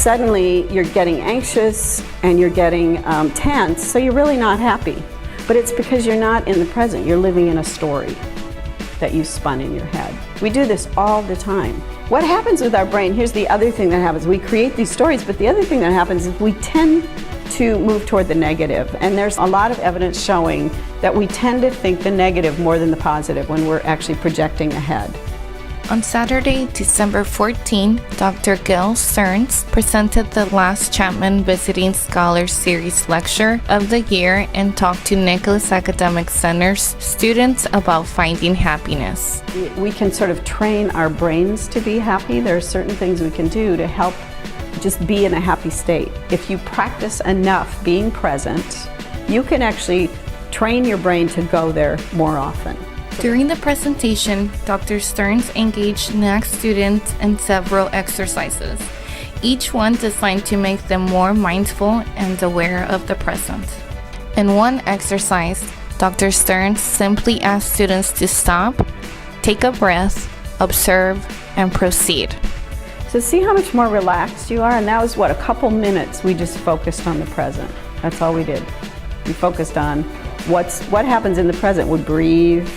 suddenly you're getting anxious and you're getting tense, so you're really not happy. But it's because you're not in the present, you're living in a story that you spun in your head. We do this all the time. What happens with our brain, here's the other thing that happens. We create these stories, but the other thing that happens is we tend to move toward the negative. And there's a lot of evidence showing that we tend to think the negative more than the positive when we're actually projecting ahead. On Saturday, December 14, Dr. Gail Stearns presented the last Chapman Visiting Scholars Series lecture of the year and talked to Nicholas Academic Center's students about finding happiness. We can sort of train our brains to be happy. There are certain things we can do to help just be in a happy state. If you practice enough being present, you can actually train your brain to go there more often. During the presentation, Dr. Stearns engaged NAC students in several exercises, each one designed to make them more mindful and aware of the present. In one exercise, Dr. Stearns simply asked students to stop, take a breath, observe, and proceed. So see how much more relaxed you are? And that was a couple minutes we just focused on the present. That's all we did. We focused on what happens in the present. We breathe.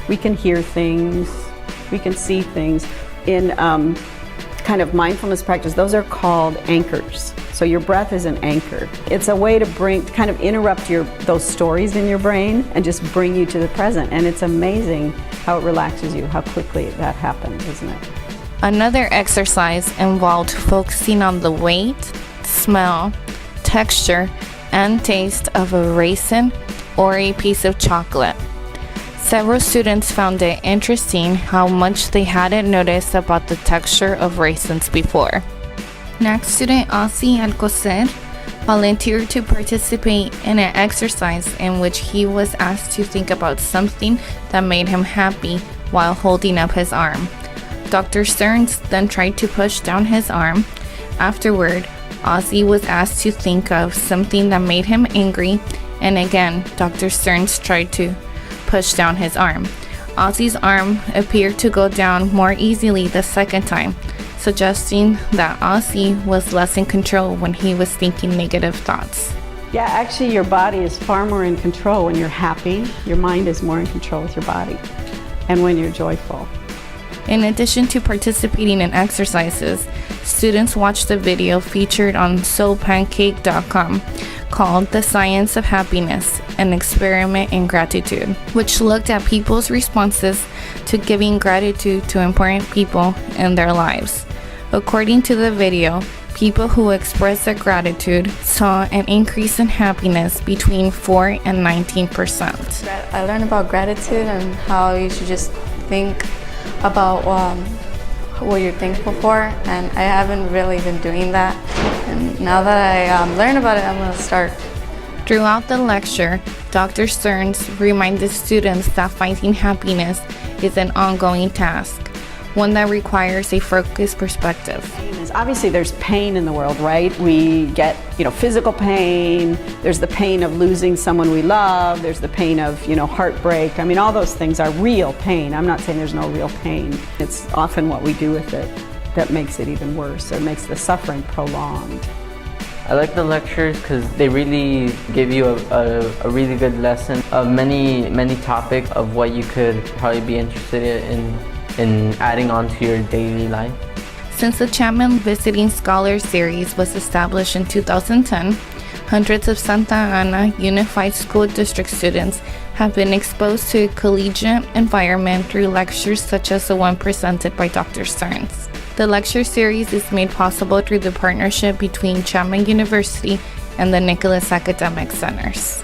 We can hear things, we can see things. In kind of mindfulness practice, those are called anchors. So your breath is an anchor. It's a way to kind of interrupt those stories in your brain and just bring you to the present. And it's amazing how it relaxes you, how quickly that happens, isn't it? Another exercise involved focusing on the weight, smell, texture, and taste of a raisin or a piece of chocolate. Several students found it interesting how much they hadn't noticed about the texture of raisins before. NAC student Ozzy Alcocer volunteered to participate in an exercise in which he was asked to think about something that made him happy while holding up his arm. Dr. Stearns then tried to push down his arm. Afterward, Ozzy was asked to think of something that made him angry, and again, Dr. Stearns tried to push down his arm. Ozzy's arm appeared to go down more easily the second time, suggesting that Ozzy was less in control when he was thinking negative thoughts. Yeah, actually your body is far more in control when you're happy. Your mind is more in control with your body, and when you're joyful. In addition to participating in exercises, students watched a video featured on soulpancake.com called The Science of Happiness, an Experiment in Gratitude, which looked at people's responses to giving gratitude to important people in their lives. According to the video, people who expressed their gratitude saw an increase in happiness between 4 and 19%. I learned about gratitude and how you should just think about what you're thankful for, and I haven't really been doing that. And now that I learned about it, I'm going to start. Throughout the lecture, Dr. Stearns reminded students that finding happiness is an ongoing task, one that requires a focused perspective. Obviously there's pain in the world, right? We get, physical pain, there's the pain of losing someone we love, there's the pain of, heartbreak. I mean, all those things are real pain. I'm not saying there's no real pain. It's often what we do with it that makes it even worse or makes the suffering prolonged. I like the lectures because they really give you a really good lesson of many topics of what you could probably be interested in adding on to your daily life. Since the Chapman Visiting Scholars Series was established in 2010, hundreds of Santa Ana Unified School District students have been exposed to a collegiate environment through lectures such as the one presented by Dr. Stearns. The lecture series is made possible through the partnership between Chapman University and the Nicholas Academic Centers.